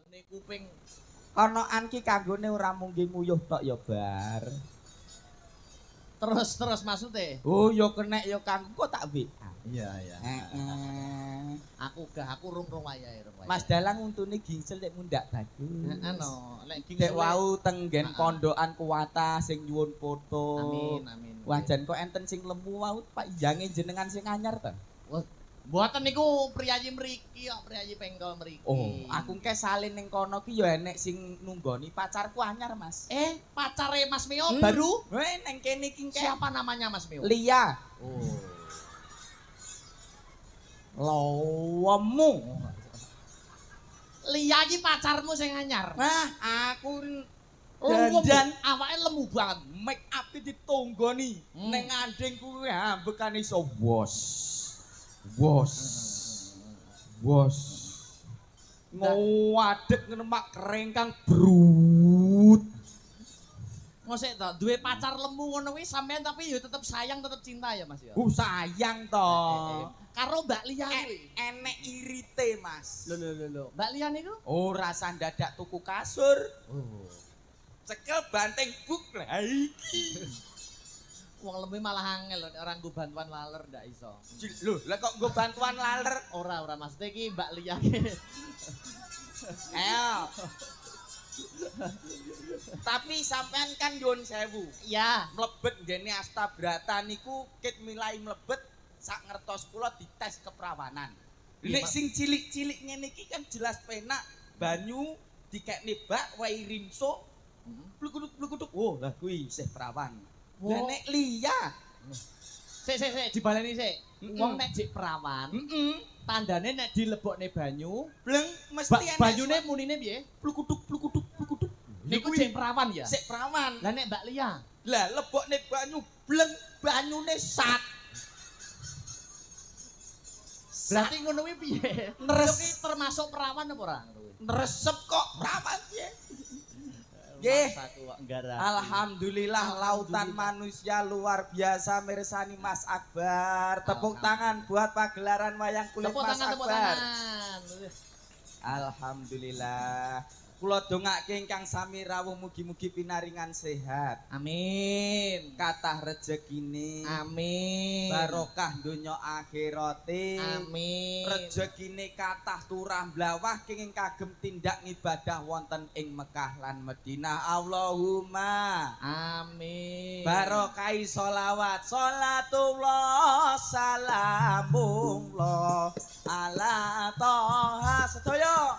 Kuping Konoan ki kanggone ora mungkin nguyuh tok ya bar. terus maksudnya. Oh ya kenek ya kanggo kok tak WA. Iya iya. Heeh. Aku rung wayahe rung wayahe. Mas Dalang untune gingsel nek mundak bagus. Anu, lek Dek wau tenggen pondokan kuwata sing nyuwun foto. Amin. Wajan kok enten sing lemu wau Pak Iyange jenengan sing anyar ta? Mboten niku priyayi mriki kok, priyayi pengkol mriki. Oh, aku engke salin ning kono ki ya enek sing nunggoni pacarku anyar, Mas. Pacare Mas Mio baru? Neng kene iki engke. Siapa namanya Mas Mio? Lia. Oh. Lowemu. Lia iki pacarmu sing anyar. Nah, aku dandan awake lemu banget. Make up ditonggoni ning andeng kuwi ambekane iso Wos. Ngadeg ngemak kerengkang brut. Mosek to, duwe pacar lemu ngono kuwi sampean tapi ya tetep sayang, tetep cinta ya Mas ya. Sayang to. Karo Mbak Lia kuwi enek irite, Mas. Lho. Mbak Lia niku? Oh, rasa dadak tuku kasur. Oh. Cekel banting buk lah iki. Wong lemu malah angel lho, ora nggo bantuan laler ndak iso. Lho, lah kok nggo bantuan laler? Ora maksudnya iki Mbak Lia ki. Ayo. Tapi sampean kan nyuwun sewu. Iya, Mlebet ngene Astabrata niku kit milai mlebet sak ngertos kula dites keperawanan. Nek sing cilik-cilik ngene iki kan jelas penak banyu dikekne bak wae rimso. Blukuduk. Oh, lah kuwi isih perawan. Lah nek Lia. Sik dibaleni sik. Wong nek jek perawan, tandane nek dilebokne banyu, bleng mesti enak. Banyune munine piye? Blukuduk. Niku jek perawan ya? Sik perawan. Lah nek Mbak Lia, lah lebokne banyu bleng banyune sat. Berarti ngono kuwi piye? Nres termasuk perawan apa ora? Nresep kok perawan piye? Nggih. Alhamdulillah lautan manusia luar biasa mirsani Mas Akbar. Tepuk tangan buat pagelaran wayang kulit Mas Akbar. Alhamdulillah. Kula dongake ingkang sami rawuh mugi-mugi pinaringan sehat. Amin. Kathah rejekine. Amin. Barokah donya akhirate. Amin. Rejekine kathah turah blawah kenging kagem tindak ngibadah wonten ing Mekah lan Madinah. Allahumma amin. Barokai sholawat sholatullah salamullah ala toha sedaya.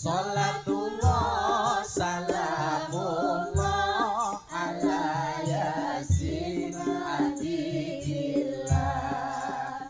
Salatullah salamullah ala yasin habibillah.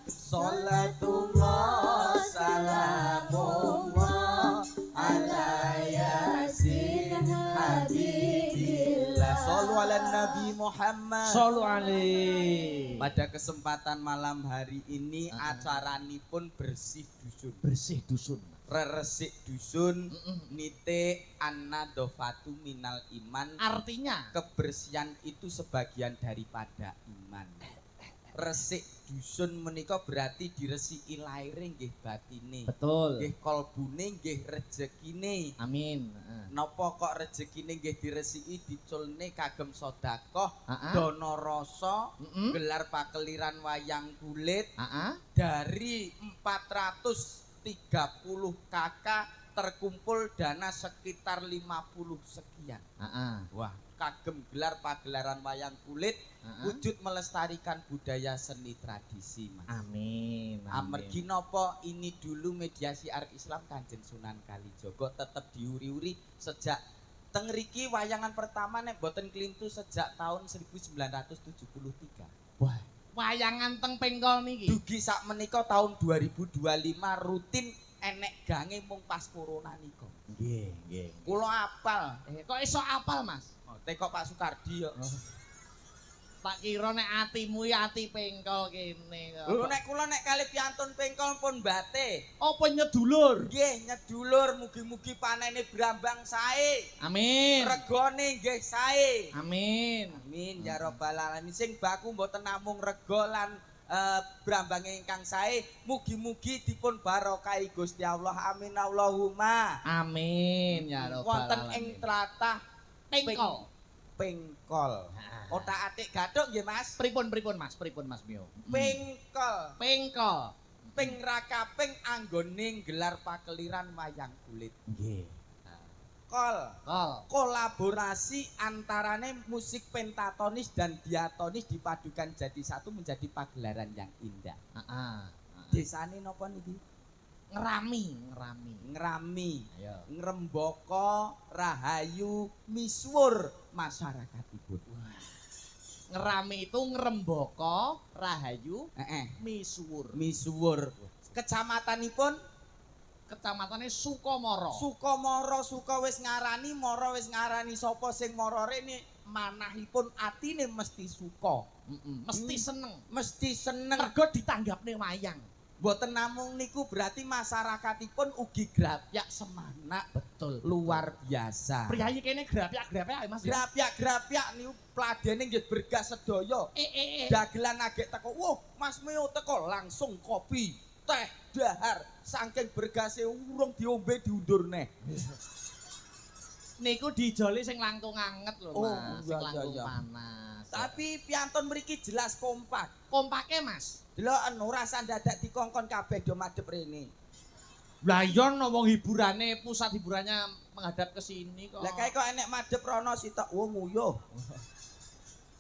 Salatullah salamullah ala yasin habibillah. Shallu ala Nabi Muhammad. Shallu alaihi. Pada kesempatan malam hari ini acaranipun bersih dusun. Bersih dusun. Reresik dusun nite an-nadhofatu minal iman. Artinya kebersihan itu sebagian daripada iman. Resik dusun menika berarti diresiki laire nggih batine. Betul. Nggih kolbune nggih rejekine. Amin. Napa kok rejekine nggih diresiki diculne kagem sedekah, dana rasa, gelar pakeliran wayang kulit dari 430 kakak terkumpul dana sekitar 50 sekian. Wah, kagem gelar pagelaran wayang kulit wujud melestarikan budaya seni tradisi, Mas. Amin. Amargi napa ini dulu media siar Islam Kanjeng Sunan Kalijaga tetep diuri-uri sejak teng riki wayangan pertama nek boten klintu sejak tahun 1973. Wah, wayangan teng Pengkol niki. Dugi sak menika tahun 2025 rutin enek gange mung pas corona nika. Nggih. Kula apal. Kok iso apal, Mas? Teko Pak Sukardi yo. Tak kira nek atimu ya ati Pengkol kene. Lho nek kula nek kalih piantun Pengkol pun bate. Apa nyedulur? Nggih, nyedulur mugi-mugi panene brambang sae. Amin. Regane nggih sae. Amin. Amin ya rabbal alamin. Sing baku mboten namung rega lan brambang ingkang sae mugi-mugi dipun barokahi Gusti Allah. Amin Allahumma. Amin ya rabbal Wonten alamin. ing tlatah Pengkol. Pengkol. Otak-atik gathuk nggih Mas. Pripun Mas? Pripun Mas Mio? Pengkol. Pengkol. Ping rakaping anggone gelar pakeliran wayang kulit. Nggih. Kol. Kol. Kolaborasi antarane musik pentatonis dan diatonis dipadukan jadi satu menjadi pagelaran yang indah. Heeh. Desane napa niki? Ngrami. Ayo. Ngrembaka rahayu misuwur masyarakatipun. Ngerami itu ngrembaka rahayu Misuwur. Kecamatannya Sukomoro. Suka wis ngarani, mara wis ngarani sapa sing mara rene manahipun atine mesti suka. Mesti seneng. Mergo Ditanggapne wayang. Mboten namung niku berarti masyarakatipun ugi grapyak semanak Betul. luar biasa. Priyayi kene grapyak-grapyak Mas. Grapyak niki pladene nggih bergas sedaya. Dagelan agek teko, "Wah, Mas Meo teko langsung kopi, teh, dahar, saking bergase urung diombe diundur neh." Niku dijoli sing langkung anget lho Mas, sing langkung iya. panas. Tapi piantun mriki jelas kompak. Kompake Mas. Deloken ora sandadak dikongkon kabeh do madhep rene. Lah iya wong hiburane, pusat hiburannya menghadap ke sini kok. Lah kae kok enek madhep rono sitok, "Oh nguyuh."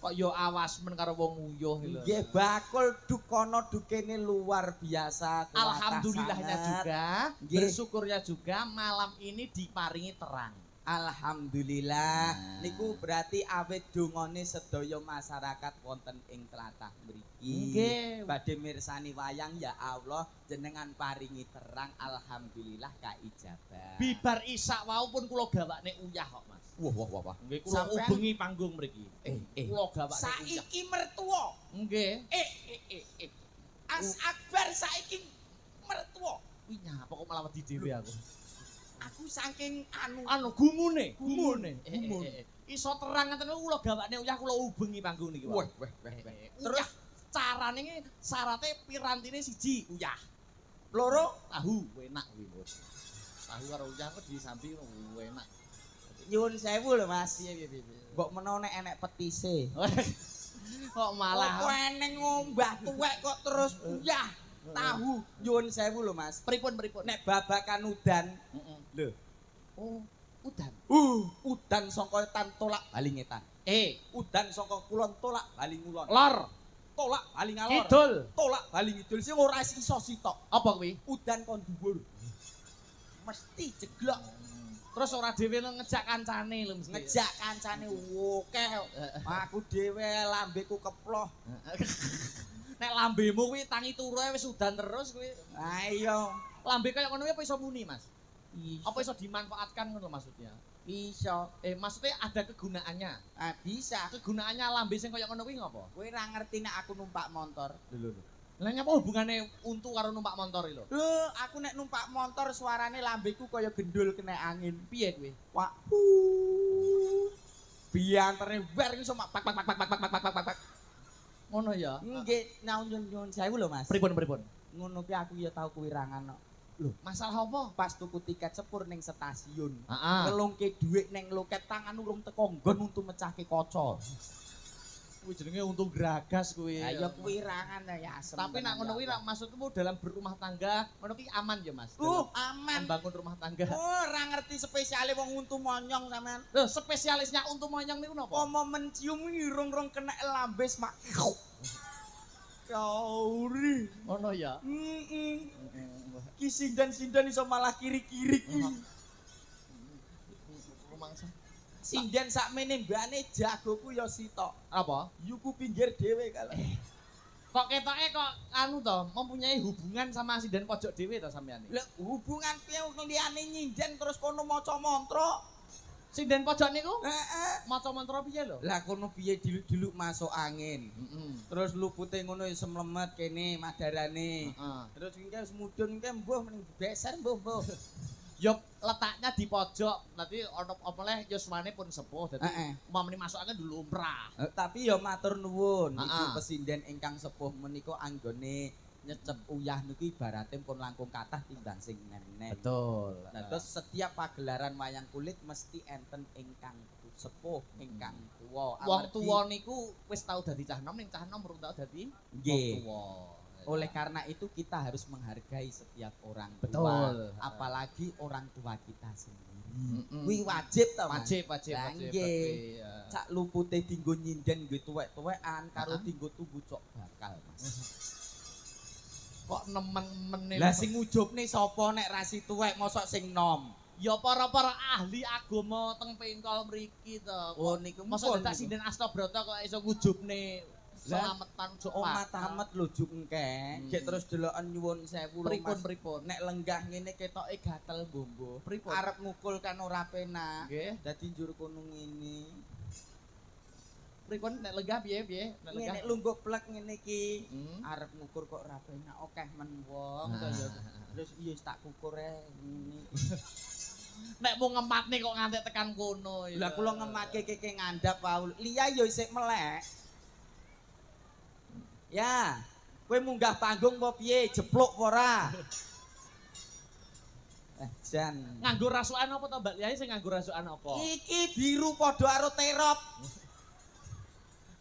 Kok yo awas men karo wong nguyuh lho. Nggih bakul dukono dukene luar biasa. kuatah Alhamdulillahnya sangat. juga, Nggih. bersyukurnya juga malam ini diparingi terang. Alhamdulillah. Nah. Niku berarti awet dongane sedaya masyarakat wonten ing tlatah mriki. Nggih. Badhe mirsani wayang ya Allah jenengan paringi terang, alhamdulillah kaijabah. Bibar isak wau pun kula gawakne uyah kok Mas. Wah. Nggih kula Sampean- ubengi panggung mriki. Kula gawakne uyah. Saiki mertua. Nggih. As Akbar saiki mertua. Wih nyapa kok malah wedi dhewe aku. Aku saking Gumune. Gumun. Iso terang ngeten kula gawakne uyah kula ubengi panggung niki. Wah. Terus carane iki syaratnya pirantine siji uyah. Loro Tahu enak kuwi, Bos. Tahu karo uyah kok disambi enak. nyuwun sewu lho Mas. Piye. Mbok menawa nek enek petise. Kok malah Kok eneng ngombah tuwek kok terus uyah. Tahu nyuwun sewu lho Mas. pripun? Nek babakan udan, lho. Oh, udan. Udan saka etan tolak bali ngetan. Udan saka kulon tolak bali ngulon. Lor, Tolak bali ngalor. kidul. Tolak bali ngidul sing ora iso sitok. Apa kuwi? Udan kon dhuwur. Mesti jeglok. Terus ora dhewe ngejak kancane lho mesti. Ngejak kancane akeh. Aku dhewe lambeku keploh. Nek lambemu kuwi tangi turu wis udan terus kuwi. Ayo. Lambe kaya ngono kuwi apa iso muni, Mas? Apa iso dimanfaatkan ngono maksudnya? Iso. Maksudnya ada kegunaannya. Bisa. Kegunaannya lambe sing kaya ngono kuwi ngopo? Kowe ora ngerti nek aku numpak motor. Lho. Lah nyapa hubungane untu karo numpak motor iki lho? Lho, aku nek numpak motor suarane lambeku kaya gendul kena angin. Piye kuwi? Wah. Bianterne wer iso mak pak. Ngono ya. Nggih, nyuwun sewu lho Mas. Pripun? Ngono ki aku ya tau kuwirangan kok. Lho, masalah apa? Pas tuku tiket sepur ning stasiun. Heeh. Ngelungke dhuwit ning loket tangan urung teko nggon untuk mecahke kaca. Kuwi jenenge untung gragas kuwi. Ayo kuwirangan ya asem. Tapi nak ngono kuwi maksudmu dalam berumah tangga, ngono ki aman ya, Mas? Aman. Membangun rumah tangga. Ora ngerti spesiale wong untu monyong sampean. Lho, spesialisnya untu monyong niku napa? Pomo mencium irung-rung kena lambes mak. Kauri. Ngono ya. Ki sindan-sindan iso malah kiri-kiri ki. Rumangsa. Sindan sakmene mbane jagoku ya sitok. Apa? Yuku pinggir dhewe kalau. Kok ketoke kok anu to, mempunyai hubungan sama sinden pojok dhewe to sampean iki. Lah hubungan piye liyane nyinden terus kono maca mantra. Sinden pojok niku Heeh. maca mantra piye lho? Lah kono piye diluk-diluk masuk angin. Terus lupute ngono iso mlemet kene madarane. Heeh. Terus engke wis mudhun engke mbuh mending beser mbuh. Yo letaknya di pojok. Nanti ono opoleh yuswane pun sepuh. Dadi umpamane masukane dulu umrah. Tapi yo matur nuwun iki pesinden ingkang sepuh menika anggone nyecep uyah niku ibarate pun langkung kathah timbang sing nenek. Betul. Nah, terus setiap pagelaran wayang kulit mesti enten ingkang sepuh, ingkang tuwa. Wong tuwa niku wis tau dadi cah nom, ning cah nom urung tau dadi wong tuwa. Oleh karena itu kita harus menghargai setiap orang tua. Betul. Apalagi orang tua kita sendiri. Kuwi wajib ta, wajib. Nggih. Cak lupute dinggo nyinden nggo tuwek-tuwekan karo dinggo tubuh cok bakal, Mas. Kok nemen-men lah sing ujubne sapa nek rasi tuwek mosok sing nom? Ya para-para ahli agama teng Pengkol mriki to. Oh niku mosok dadak sinden Astabrata kok iso ngujubne selametan juk tamet lho juk engke. Gek terus deloken nyuwun sewu lho Mas. Pripun. Nek lenggah ngene ketoke gatel mbombo. Arep ngukul kan ora penak. Dadi njur kono ngene. Pripun nek lenggah piye? Nek lungguh plek ngene iki arep ngukur kok ora penak akeh men wong kaya terus iya tak kukur ngene. Nek mau ngematne kok nganti tekan kono. Lah kula ngematke keke ngandhap wae. Lia ya isih melek. Ya, kowe munggah panggung apa piye? Jepluk apa ora? Jan. Nganggo rasukan apa to Mbak Lia sing nganggo rasukan apa? Iki biru padha karo terop.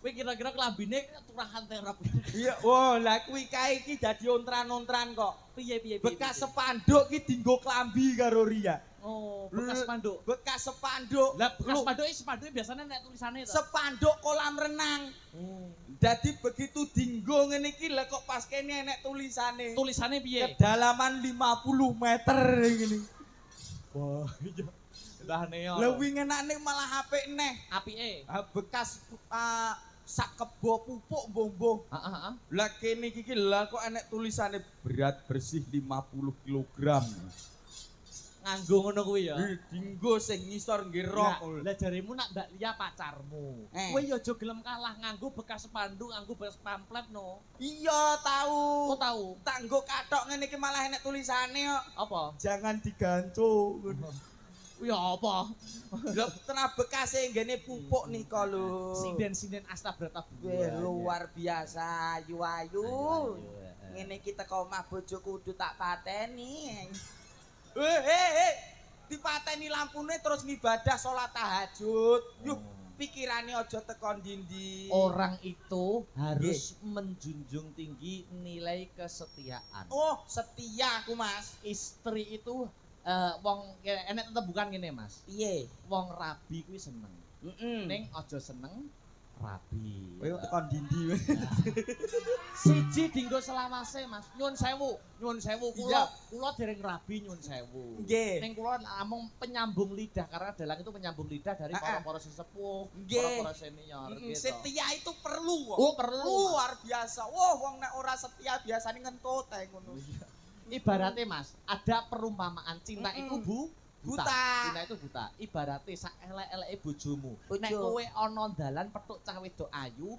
Kowe kira-kira klambine turahan terop. Iya, wah lah kuwi kae iki dadi ontran-ontran kok. Piye? Bekas sepanduk iki dienggo klambi karo Ria. Oh, bekas spanduk. Bekas sepanduk. Lah bekas spanduk biasanya nek tulisane to. Spanduk kolam renang. Dadi begitu dienggo ngene iki lah kok pas kene enek tulisane. Tulisane piye? Kedalaman 50 meter ngene. Wah, iya. Lah neo. Lah wingi enake malah apik neh. Apike. Bekas sak kebo pupuk mbombo. Heeh. Lah kene iki lah kok enek tulisane berat bersih 50 kg. Nganggo ngono kuwi ya. Dinggo sing ngisor nggih rok. Lah jaremu nak Mbak Lia pacarmu. Kowe ya aja gelem kalah nganggo bekas spanduk, nganggo bekas pamflet no. Iya tahu. Kok tahu? Tak nggo kathok ngene iki malah enek tulisane kok. Apa? Jangan digantung. Ya apa? Lho tenan bekase nggene pupuk nika lho. Sinden-sinden Astabrata luar biasa ayu-ayu. Ngene iki teko omah bojoku kudu tak pateni. Dipateni lampune terus ngibadah salat tahajud. Yuh, pikirane aja teko ndi-ndi. Orang itu harus menjunjung tinggi nilai kesetiaan. Oh, setia aku, Mas. Istri itu wong enek bukan ngene Mas. Piye? Wong rabi kuwi seneng. Ning aja seneng rabi. Kowe teko ndi-ndi. Siji dinggo selawase Mas. Nyuwun sewu kula dereng rabi nyuwun sewu. Nggih. Ning kula namung penyambung lidah karena dalang itu penyambung lidah dari para sesepuh, para senior gitu. Setia itu perlu. Oh, perlu. Luar biasa. Wah, wong nek ora setia biasane ngentut ae ngono. Ibaratnya Mas, ada perumpamaan cinta itu buta. Cinta itu buta. Ibaratnya sak elek-eleke bojomu. Nek kowe ana dalan petuk cah wedok ayu,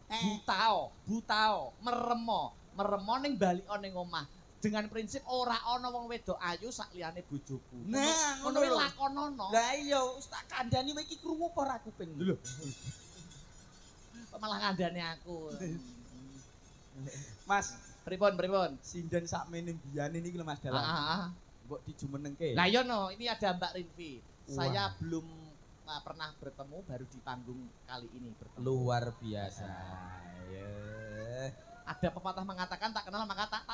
buta, meremo ning bali ning omah. Dengan prinsip ora ana wong wedok ayu sak liyane bojoku. Nah, ngono kuwi lakonono. Lah iya, tak kandhani kowe iki krungu apa ora kuping? Lho. Malah ngandani aku. Mas, pripun? Sinden sakmene mbiyane niki lho Mas Dalang. Mbok dijumenengke. Lah iya no, ini ada Mbak Rinvi. Saya belum pernah bertemu, baru di panggung kali ini bertemu. Luar biasa. Ada pepatah mengatakan tak kenal maka tak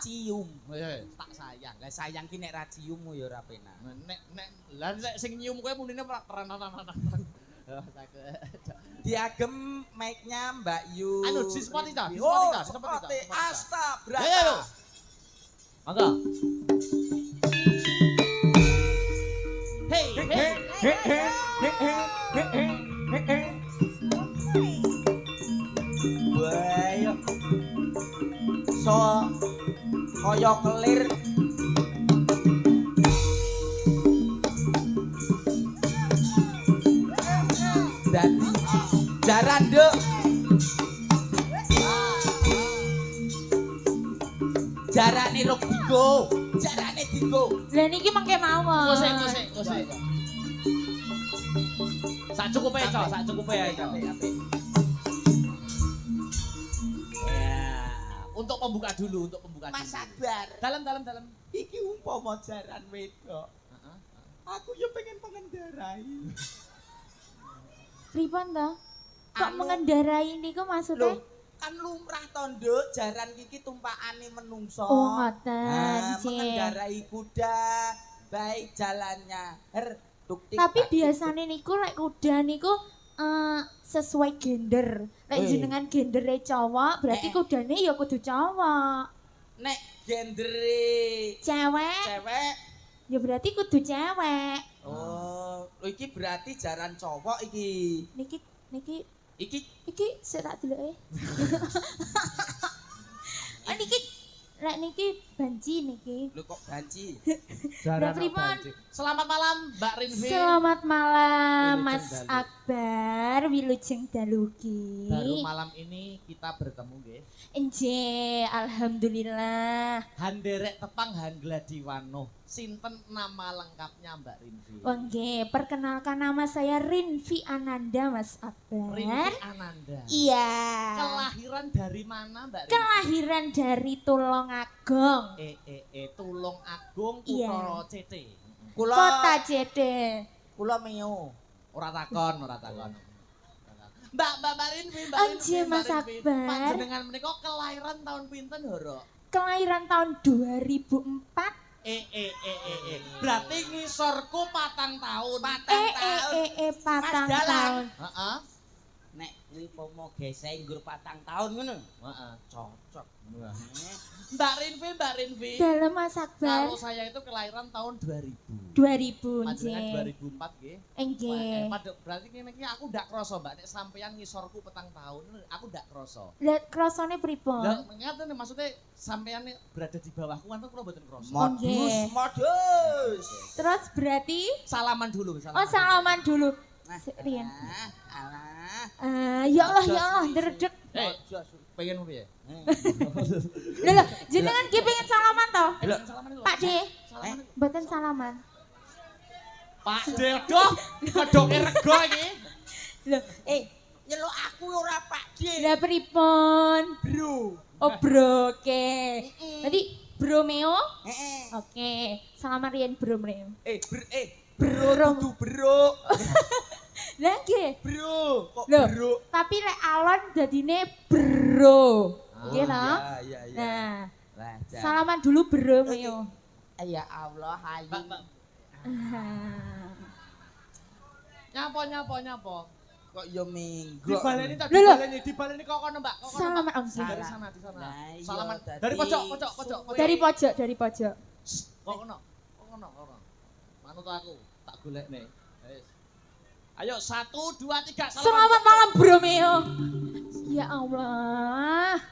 cium. Tak sayang. Lah sayang ki nek ra cium ya ora penak. Nek sing nyium kowe munine Diagem mic-nya Mbak Yu. Anu di Spotify. Astabrata. Mangga. Hey. Wah, so kaya kelir. Dadi jaranduk. Jarane rok dinggo. Jarane dinggo. Lah niki mangke mawon. Kosek. Sak cukupe, Cok, sak cukupe ae, Cok. Ya, untuk pembuka dulu. Mas sabar. Dalam. Iki umpama jaran wedok. Aku ya pengen pengendarai. Pripun to? Kok Anu- mengendarai niku maksudnya? Loh, kan lumrah to, Nduk, jaran iki tumpakane menungso. Oh, ngoten, Cik. Mengendarai kuda, baik jalannya. Tuk, tik, Tapi tak, tik, biasanya niku lek kuda niku sesuai gender. Lek Weh. jenengan gendere cowok, berarti kudane ya kudu cowok. nek gendere Cewek, cewek. ya berarti kudu cewek. Oh, lho iki berarti jaran cowok iki. Niki Iki sik tak deloke. Oh niki lek niki banci niki. lho kok banci. Lah pripun? Selamat malam Mbak Rinvi. Selamat malam Wilujeng Mas Dalu. Akbar, Wilujeng Dalugi. Baru malam ini kita bertemu nggih. Enje, alhamdulillah. Handerek tepang Hangladiwano. Sinten nama lengkapnya Mbak Rinvi? Oke, perkenalkan nama saya Rinvi Ananda, Mas Akbar. Rinvi Ananda. Iya. Kelahiran dari mana Mbak Rinvi? Kelahiran dari Tulungagung, Tulung Agung Iya. Kutara CT. Kula Kota JD. kula meo. Ora takon. Mbak Rinvi, Anje, Mas Rinvi. Akbar. Panjenengan menika kelahiran tahun pinten Horo? Kelahiran tahun 2004. Berarti ngisorku 4 tahun. Patang Mas Dalang. tahun. Heeh. Nek kuwi pomo geseng nggur 4 tahun ngono. Heeh. Cocok. Mbak Rinvi. Dalam Mas Akbar. Kalau saya itu kelahiran tahun 2000. 2000 Panjenengan nje. 2004 nggih. Enggih. Berarti ngene iki aku ndak krasa, Mbak, nek sampeyan ngisorku 4 tahun, aku ndak krasa. Lah krasane pripun? Lah ngaten maksudnya sampeyan berada di bawahku kan kula mboten krasa. Modus. Terus berarti Salaman dulu, oh salaman dulu. Nah, Rian. alah. Ya Allah, ndredeg. Pengen piye? Lho, jenengan ki pengen salaman to? Salaman itu. Pak D, Salaman. mboten salaman. Pak Dedo, kedoke rego iki. Lho, Nyeluk aku ora Pak D. lah pripun? Bro. Oh, bro, oke. Berarti Bro Meo? Heeh. Oke, salaman Rian Bro Meo. Bro kudu bro. Lah nggih. Bro, kok Loh. bro? Tapi lek alon dadine bro. Nggih to? Iya. Nah, Lah, salaman dulu Bro Meo. ya Allah, hayu. Mbak. Nyapa. Kok yo minggu. Dibaleni tak Lho, lho. dibaleni kok kono, Mbak. Kok kono, Mbak. Salaman om. Dari sana, di sana. Nah, iya, Salaman tadi. dari pojok. Dari pojok. Kok kono. Manut aku, tak golekne. Wis. Ayo 1 2 3 Selamat malam Bro Meo. Ya Allah.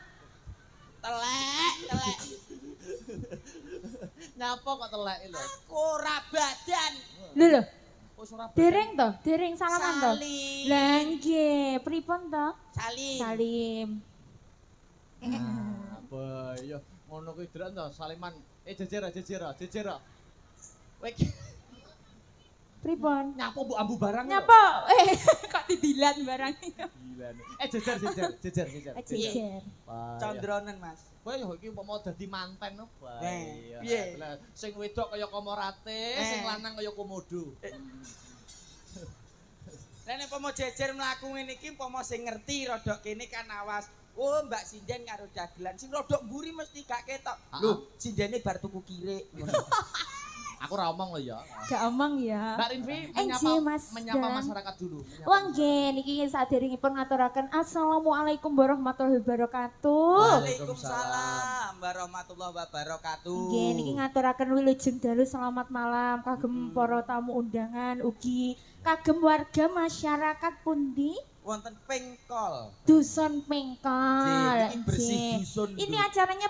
Telek. Nyapa kok telek lho. Aku ora badan. Lho, Wis ora dereng salaman to. Salim. Lah nggih, pripun to? Salim. Salim. Apa ya ngono kuwi dran to saliman. Jejer. Kowe Pripun? nyapa mbok ambu barang lho. Nyapa? Kok didilan barang. Gila nih. Jejer. Jejer. Condronen, Mas. Kowe yo iki umpama dadi manten no. Piye? Lah sing wedok kaya Komorate, sing lanang kaya Komodo. Lah nek pomo jejer mlaku ngene iki pomo sing ngerti rodok kene kan awas. Oh, Mbak Sinden karo dagelan sing rodok mburi mesti gak ketok. Lho, Sindene bar tuku kirik. Aku ora omong lho ya. Gak omong ya. Mbak Rinvi Mas menyapa Dalang. masyarakat dulu. Wong nggih niki saderengipun ngaturaken assalamualaikum warahmatullahi wabarakatuh. Waalaikumsalam warahmatullahi wabarakatuh. Nggih niki ngaturaken wilujeng dalu selamat malam kagem para tamu undangan ugi kagem warga masyarakat pundi Wonten Pengkol. Dusun Pengkol. Ini bersih Nggih. dusun. Ini acaranya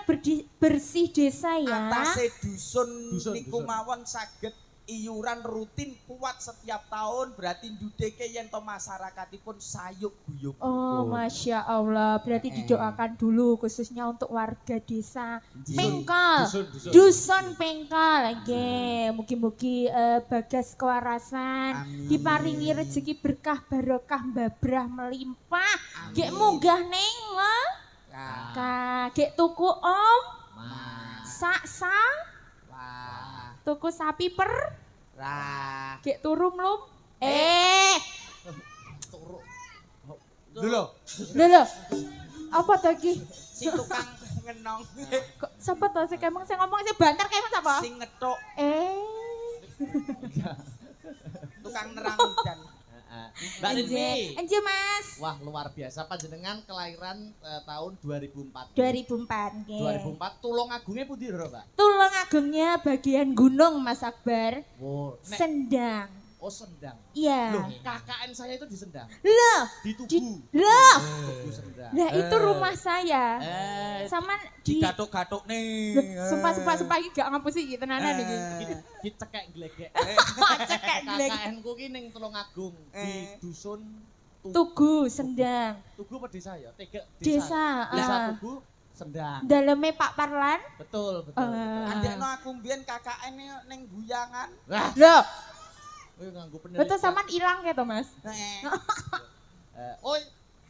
bersih desa ya. Atase dusun Dusun, niku dusun. mawon saged iuran rutin kuat setiap tahun berarti ndudeke yen to masyarakatipun sayuk guyub. Oh, Masya Allah. Berarti didoakan dulu khususnya untuk warga desa Pengkal. Dusun Pengkal. Nggih, mugi-mugi bagas kewarasan, diparingi rezeki berkah barokah babrah melimpah. Gek munggah ning lah. Gek tuku om. Sak-sa. Tuku sapi per. Gek turu mlum. Turu. Lho. Apa to iki? Si tukang ngenong. Kok sapa to sing emang sing ngomong sing banter kemeng sapa? Sing ngethuk tukang nerang hujan. Mbak Rinfi. Enje Mas. Wah, luar biasa panjenengan kelahiran tahun 2004. 2004 nggih. 2004 Tulungagunge pundi lho, Mbak? Tulungagungnya bagian gunung Mas Akbar. Oh, Sendang. Oh, Sendang. Iya. Loh, KKN saya itu di Sendang. Loh, Di Tugu. loh. Tugu Sendang. Lah itu rumah saya. Sama di Digatuk-gatuk nih. sumpah iki gak ngapusi iki tenanan iki. Dicekek glegek. Cekek glek. KKN ku ki ning Tulungagung di dusun Tugu Sendang. Tugu apa desa ya? Desa. Desa Tugu Sendang. Daleme Pak Parlan. Betul. Andekno aku mbiyen KKN ning Guyangan. Wah, Loh, nganggo penelitian. betul sampean ilang ya to Mas? Oh,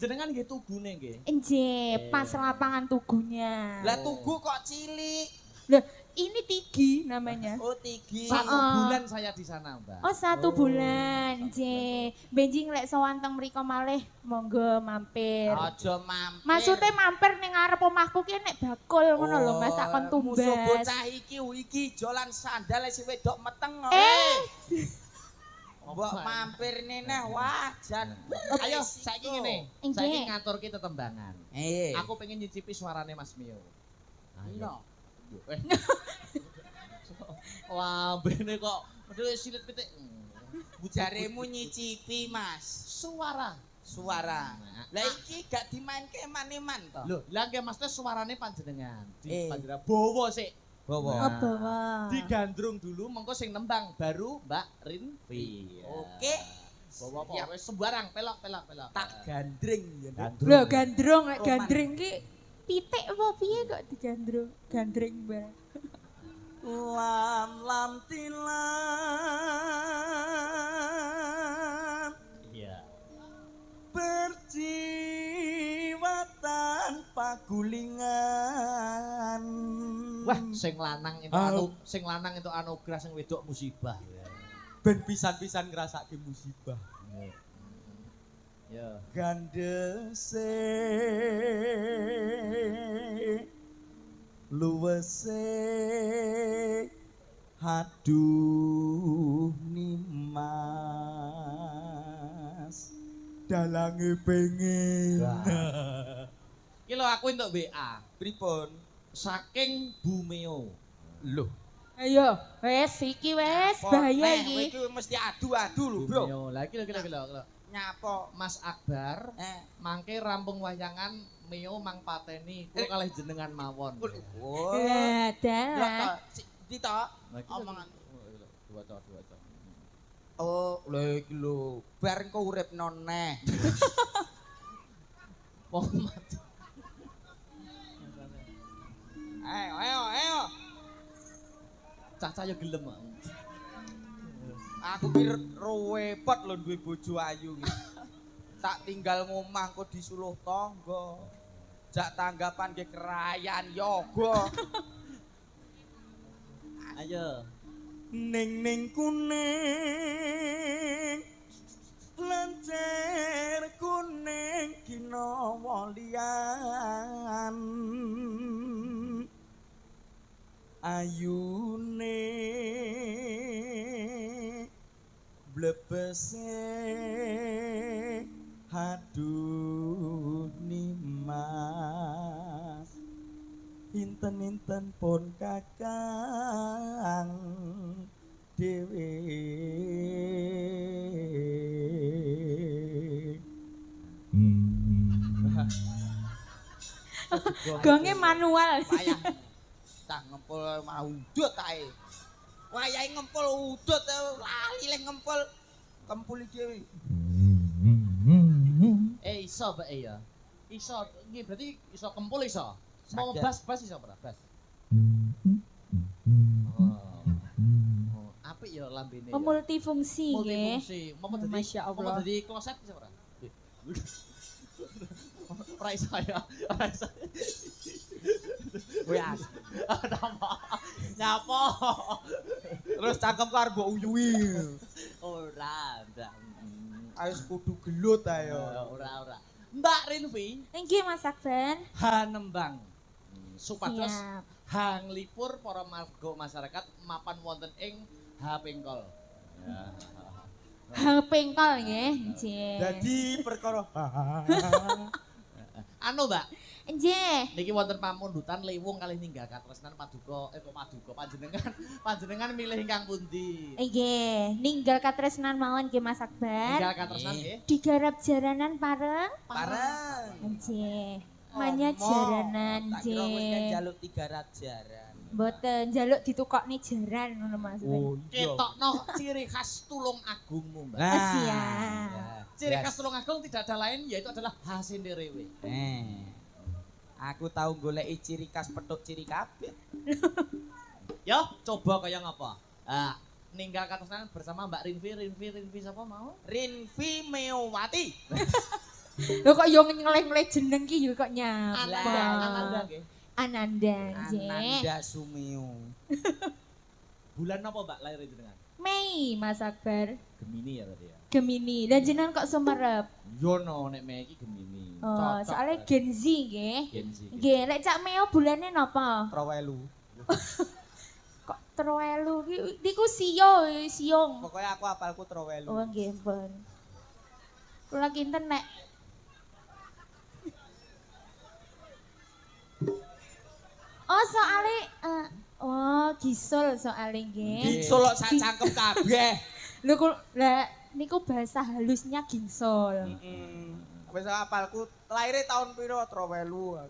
jenengan nggih tugune nggih. Enje, pas lapangan tugunya. Lah Tugu kok cilik. Loh, ini Tigi namanya. Oh, Tigi. 1 bulan saya di sana, Mbak. Oh, 1 bulan. Nje, benjing lek sowan teng mriko malih monggo mampir. Aja mampir. Maksudnya mampir ning ngarep omahku ki nek bakul ngono lho, Mas takon Musuh tumbas. bocah iki jolan sandal si wedok meteng. Mbok mampir neneh wah jan. Ayo saiki ngene. Nggih. Saiki ngaturke tetembangan. Eh. Aku pengen nyicipi suarane Mas Mio. Ayo. Wah, bene kok aduh silit pitik. Jaremu nyicipi, Mas. Suara. Lah iki gak dimainke eman-eman to. Lho, lah nggih Mas Tes suarane panjenengan. Eh. Panjenengan bawa sik. Bawa. Oh, bawa. Digandrung dulu mengko sing nembang baru Mbak Rinfi. Oke. Bawa apa wis sembarang pelok. Tak gandring ya. Lho, gandrung lek gandring ki pitik apa piye kok digandrung? Gandring bareng. Lam tilam. Iya. Berjiwa tanpa gulingan. Wah, sing lanang itu anugerah sing wedok musibah. Ben pisan-pisan ngrasake musibah. Ya. Gandese luwese aduh nimas dalange pengen. Iki lho aku entuk WA. Pripun? Saking Bumeo. Loh, Ayo, wes iki wes bahaya iki. iki mesti adu-adu lho, Bro. Bumeo. Lah iki lho. Nyapa? Mas Akbar mangke rampung wayangan Meo mang pateni kula kalih jenengan mawon. Oh. Lah, dalah. Dita, Nah, iki omongan. Dua cok. Oh, lha iki lho, bar engko urip noneh. Wong mati. Ayo. Cah-cah yo gelem kok. Aku ki repot lho duwe bojo ayu iki. Tak tinggal ngomah kok disuluh tangga. Jak tanggapan ke kerayan yoga. Ayo. Ning kuning lencer kuning kinawa liyan ayune blebese aduh nimas inten-inten pun kakang dewe Gonge manual. payah tak ngepul mau udut ae wayahe ngempul udut lali leh ngempul. Kempul iki. Iso Mbak ya. Iso, nggih berarti iso kempul iso. Mau bas iso ora? Bas. Apik ya lambene. Multifungsi nggih. Multifungsi. Mau dadi Masya Allah. Mau dadi kloset iso ora? Ora iso ya. Ora iso. Wes. Nyapa? Terus cangkemku arep mbok uyuhi. Ora. Ayo kudu gelut ayo. Ora. Mbak Rinvi, Nggih Mas Akbar. hanembang supados Siap. hanglipur para marga masyarakat mapan wonten ing Hapengkol. Ya. Pengkol nggih. Nggih. Dadi perkara Anu Mbak, Nggih. niki wonten pamundutan liwung kalih ninggal katresnan paduka panjenengan milih ingkang pundi? Nggih, ninggal katresnan mawon nggih Mas Akbar. Ninggal katresnan nggih. Digarap jaranan pareng. parang. Nggih. Manya jaranan Tak kira kowe kan nggih. njaluk 300 jaran. Mboten njaluk ditukokne jaran ngono Mas. Ketokno ciri khas Tulung Agungmu Mbak. Siap. Ciri khas Tulung Agung tidak ada lain yaitu adalah Hasinderewe. Aku tahu goleki ciri khas petuk ciri kabeh. Yo, coba kaya ngapa? Ninggal katresnan bersama Mbak Rinvi sapa mau? Rinvi Mewati. Lho kok yo ngeleh-ngeleh jeneng ki yo kok nyapa. Ananda nggih. Ananda nggih. Ananda Sumeo. Bulan apa Mbak lahir jenengan? Mei Mas Akbar. Gemini ya tadi ya. Gemini. Lah jenengan kok sumerep? Yo no nek Mei iki Gemini. Oh, Cocok, soalnya Mbak. Gen Z nggih. Gen Z. Nggih, lek Cak Meo bulane napa? Trowelu. Kok terwelu ki niku siung. Pokoknya aku apalku Trowelu. Oh nggih, pun. Kula kinten nek Oh, soalnya gisul soalnya nggih. Sulok sak cangkem kabeh. Lho lah niku bahasa halusnya ginsol. Wis apalku lahirnya tahun piro Trowelu.